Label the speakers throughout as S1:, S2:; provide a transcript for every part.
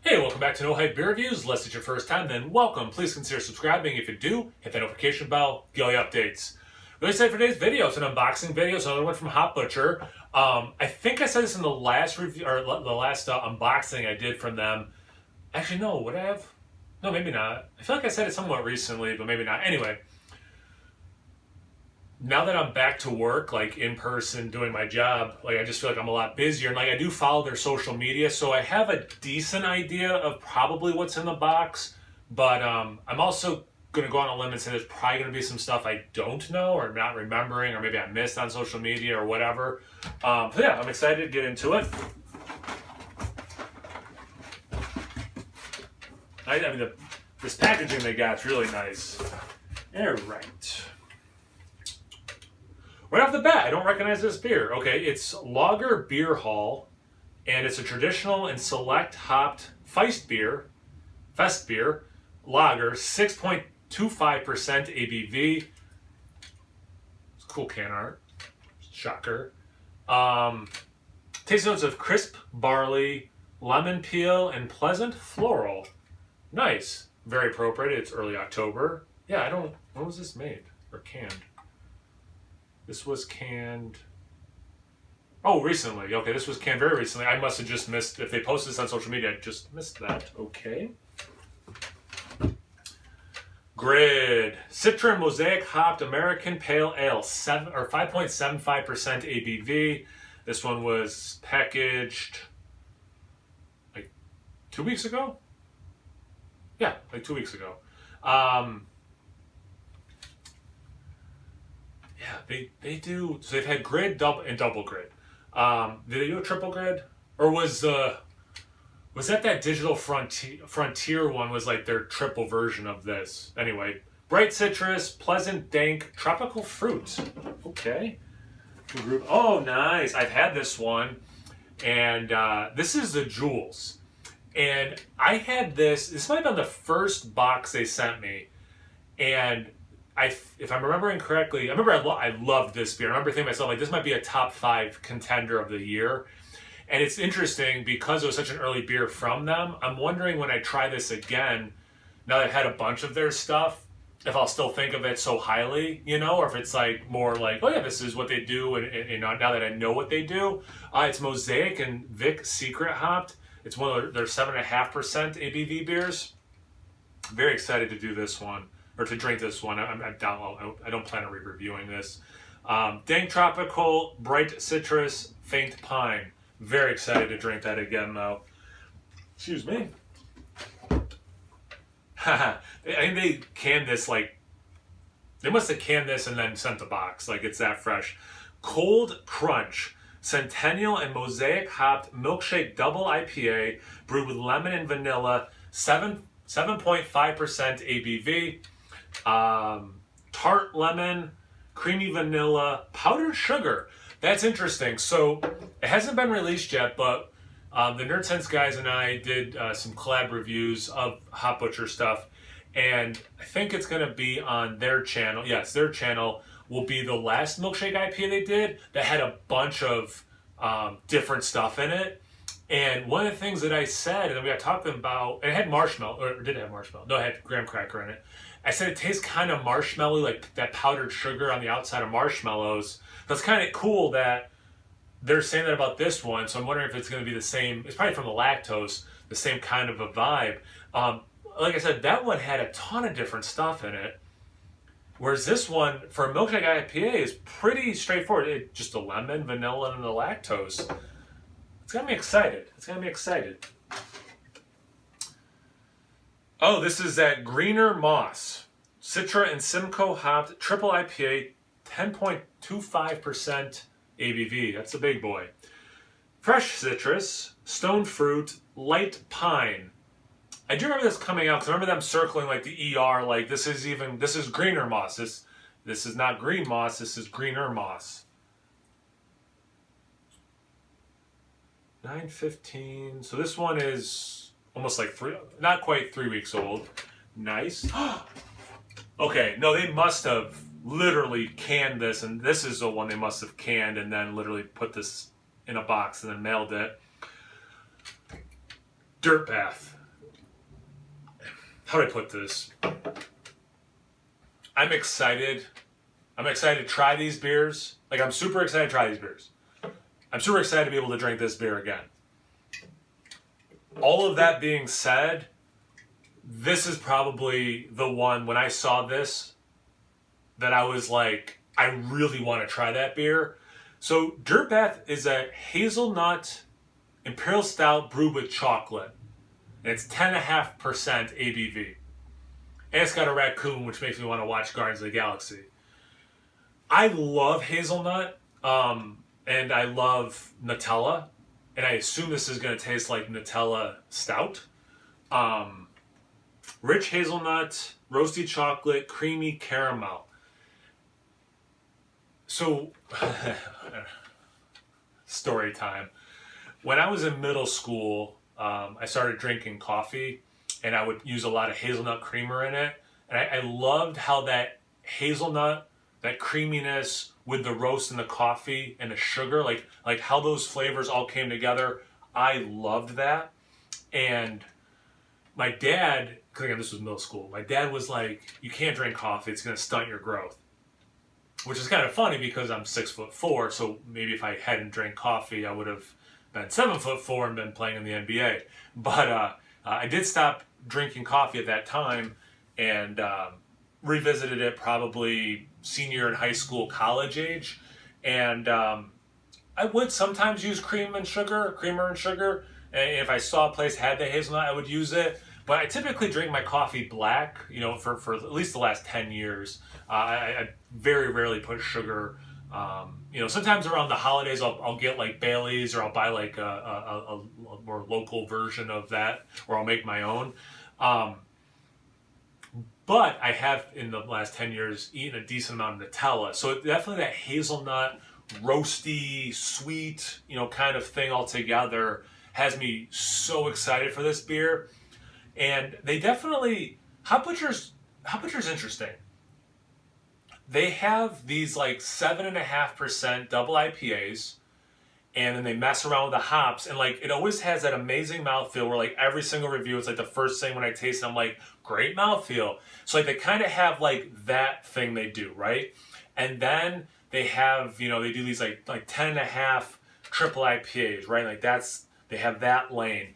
S1: Hey, welcome back to No Hype Beer Reviews. Unless it's your first time, then welcome. Please consider subscribing. If you do, hit that notification bell, get all the updates. Really excited for today's video. It's an unboxing video. It's another one from Hop Butcher. I think I said this in the last review or the last unboxing I did from them. Actually, no. Would I have? No, maybe not. I feel like I said it somewhat recently, but maybe not. Anyway, now that I'm back to work, like in person, doing my job, like I just feel like I'm a lot busier. And like I do follow their social media, so I have a decent idea of probably what's in the box. But I'm also going to go on a limb and say there's probably going to be some stuff I don't know or not remembering, or maybe I missed on social media or whatever. So yeah, I'm excited to get into it. I mean, this packaging they got is really nice. All right. Right off the bat, I don't recognize this beer. Okay, it's Lager Beer Hall, and it's a traditional and select hopped fest beer, lager, 6.25% ABV. It's cool can art. Shocker. Taste notes of crisp barley, lemon peel, and pleasant floral. Nice. Very appropriate. It's early October. Yeah, when was this made? Or canned? This was canned. Oh, recently. Okay, this was canned very recently. I must have just missed. If they posted this on social media, I just missed that. Okay. Grid. Citra Mosaic Hopped American Pale Ale, 5.75% ABV. This one was packaged like 2 weeks ago? Yeah, like 2 weeks ago. Yeah, they do. So they've had grid, double grid. Did they do a triple grid, or was that digital frontier one was like their triple version of this? Anyway, bright citrus, pleasant dank, tropical fruit. Okay. Oh, nice. I've had this one, and this is the Jules, and I had this. This might have been the first box they sent me, and if I'm remembering correctly, I remember I loved this beer. I remember thinking to myself, like, this might be a top 5 contender of the year. And it's interesting because it was such an early beer from them. I'm wondering when I try this again, now that I've had a bunch of their stuff, if I'll still think of it so highly, or if it's like more like, oh yeah, this is what they do. And now that I know what they do, it's Mosaic and Vic Secret hopped. It's one of their 7.5% ABV beers. Very excited to do this one. Or to drink this one. I don't plan on re-reviewing this. Dank tropical, bright citrus, faint pine. Very excited to drink that again, though. Excuse me. I think they canned this they must have canned this and then sent the box. Like, it's that fresh. Cold Crunch, Centennial and Mosaic hopped milkshake double IPA, brewed with lemon and vanilla, 7.5% ABV. Tart lemon, creamy vanilla, powdered sugar. That's interesting. So it hasn't been released yet, but the Nerd Sense guys and I did some collab reviews of Hop Butcher stuff, and I think it's going to be on their channel. Yes, their channel will be the last milkshake IPA they did that had a bunch of different stuff in it. And one of the things that I said, and then we got talking about, and it had marshmallow, or did it have marshmallow? No, it had graham cracker in it. I said it tastes kind of marshmallowy, like that powdered sugar on the outside of marshmallows. So it's kind of cool that they're saying that about this one. So I'm wondering if it's going to be the same. It's probably from the lactose, the same kind of a vibe. Like I said, that one had a ton of different stuff in it. Whereas this one, for a milkshake IPA, is pretty straightforward. Just the lemon, vanilla, and the lactose. It's got me excited. Oh, this is that Greener Moss. Citra and Simcoe hopped triple IPA, 10.25% ABV. That's a big boy. Fresh citrus, stone fruit, light pine. I do remember this coming out because I remember them circling like the ER, like this is Greener Moss. This is not green moss, this is Greener Moss. 9:15. So this one is almost like not quite 3 weeks old. Nice. Okay, no, they must have literally canned this, and this is the one they must have canned and then literally put this in a box and then mailed it. Dirt Bath. How do I put this? I'm excited. I'm excited to try these beers. Like, I'm super excited to try these beers. I'm super excited to be able to drink this beer again. All of that being said, this is probably the one, when I saw this, that I was like, I really want to try that beer. So Dirt Bath is a hazelnut imperial stout brewed with chocolate. And it's 10.5% ABV. And it's got a raccoon, which makes me want to watch Guardians of the Galaxy. I love hazelnut, and I love Nutella. And I assume this is going to taste like Nutella stout. Rich hazelnut, roasty chocolate, creamy caramel. So, story time. When I was in middle school, I started drinking coffee, and I would use a lot of hazelnut creamer in it. And I loved how that hazelnut, that creaminess with the roast and the coffee and the sugar, like how those flavors all came together. I loved that. And my dad, because again, this was middle school, my dad was like, you can't drink coffee, it's going to stunt your growth. Which is kind of funny because I'm 6'4", so maybe if I hadn't drank coffee, I would have been 7'4" and been playing in the NBA. But I did stop drinking coffee at that time and revisited it probably senior in high school, college age. And I would sometimes use creamer and sugar. And if I saw a place had the hazelnut, I would use it. But I typically drink my coffee black, for at least the last 10 years. I very rarely put sugar. Sometimes around the holidays, I'll get like Bailey's, or I'll buy like a more local version of that, or I'll make my own. But I have, in the last 10 years, eaten a decent amount of Nutella. So definitely that hazelnut, roasty, sweet, kind of thing all together has me so excited for this beer. And they definitely, Hop Butcher's interesting. They have these like 7.5% double IPAs, and then they mess around with the hops, and like it always has that amazing mouthfeel where like every single review, it's like the first thing when I taste it, I'm like, great mouthfeel. So like they kind of have like that thing they do, right? And then they have, they do these like 10.5 triple IPAs, right? Like they have that lane.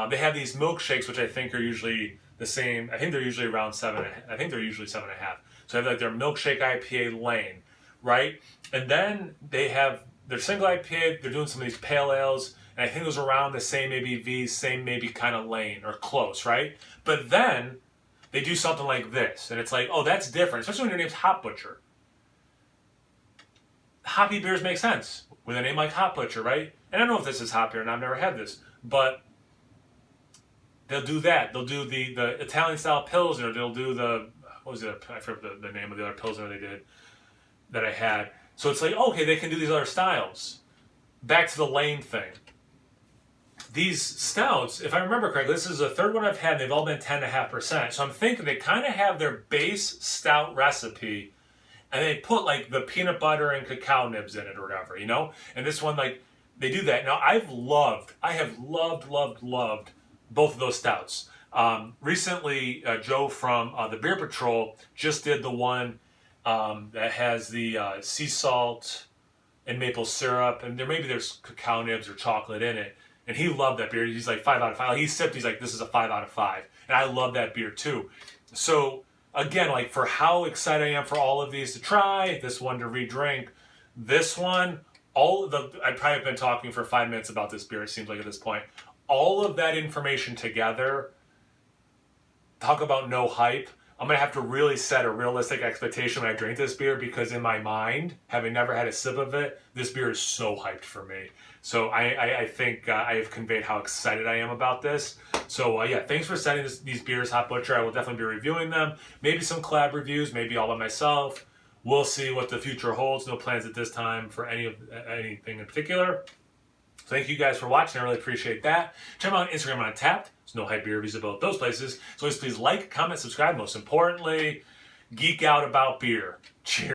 S1: They have these milkshakes, which I think are usually the same. I think they're usually around 7. I think they're usually 7.5. So they have like their milkshake IPA lane, right? And then they have their single IPA. They're doing some of these pale ales, and I think those are around the same ABV, same maybe kind of lane or close, right? But then they do something like this, and it's like, oh, that's different, especially when your name's Hop Butcher. Hoppy beers make sense with a name like Hop Butcher, right? And I don't know if this is hop beer, and I've never had this, but they'll do that. They'll do the Italian style Pilsner. They'll do what was it? I forget the name of the other Pilsner they did that I had. So it's like, okay, they can do these other styles. Back to the lane thing. These stouts, if I remember correctly, this is the third one I've had, and they've all been 10.5%. So I'm thinking they kind of have their base stout recipe, and they put like the peanut butter and cacao nibs in it or whatever, And this one, like, they do that. Now, I have loved both of those stouts. Recently, Joe from the Beer Patrol just did the one that has the sea salt and maple syrup, and there's cacao nibs or chocolate in it. And he loved that beer. He's like 5 out of 5. He sipped. He's like, this is a 5 out of 5. And I love that beer too. So again, like for how excited I am for all of these to try, this one to re-drink, this one, I probably have been talking for 5 minutes about this beer. It seems like at this point, all of that information together. Talk about no hype. I'm going to have to really set a realistic expectation when I drink this beer, because in my mind, having never had a sip of it, this beer is so hyped for me. So I think I have conveyed how excited I am about this. So yeah, thanks for sending these beers, Hop Butcher. I will definitely be reviewing them. Maybe some collab reviews, maybe all by myself. We'll see what the future holds. No plans at this time for anything in particular. So thank you guys for watching. I really appreciate that. Check me out on Instagram on Tapped. There's no hype beer reviews about those places. So please like, comment, subscribe. Most importantly, geek out about beer. Cheers.